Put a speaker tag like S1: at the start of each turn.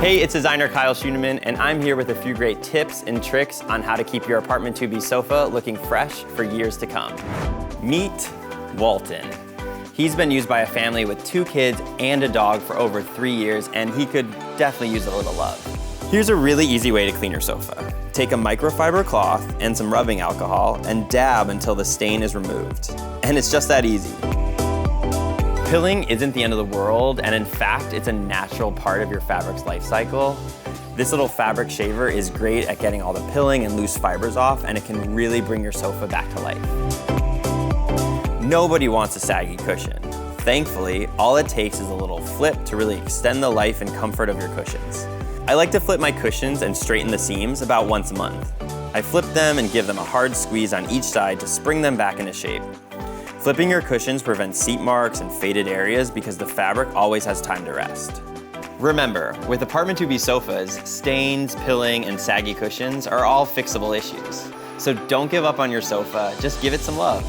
S1: Hey, it's designer Kyle Schuneman, and I'm here with a few great tips and tricks on how to keep your apartment 2B sofa looking fresh for years to come. Meet Walton. He's been used by a family with 2 kids and a dog for over 3 years, and he could definitely use a little love. Here's a really easy way to clean your sofa. Take a microfiber cloth and some rubbing alcohol and dab until the stain is removed. And it's just that easy. Pilling isn't the end of the world, and in fact, it's a natural part of your fabric's life cycle. This little fabric shaver is great at getting all the pilling and loose fibers off, and it can really bring your sofa back to life. Nobody wants a saggy cushion. Thankfully, all it takes is a little flip to really extend the life and comfort of your cushions. I like to flip my cushions and straighten the seams about once a month. I flip them and give them a hard squeeze on each side to spring them back into shape. Flipping your cushions prevents seat marks and faded areas because the fabric always has time to rest. Remember, with apartment 2B sofas, stains, pilling, and saggy cushions are all fixable issues. So don't give up on your sofa, just give it some love.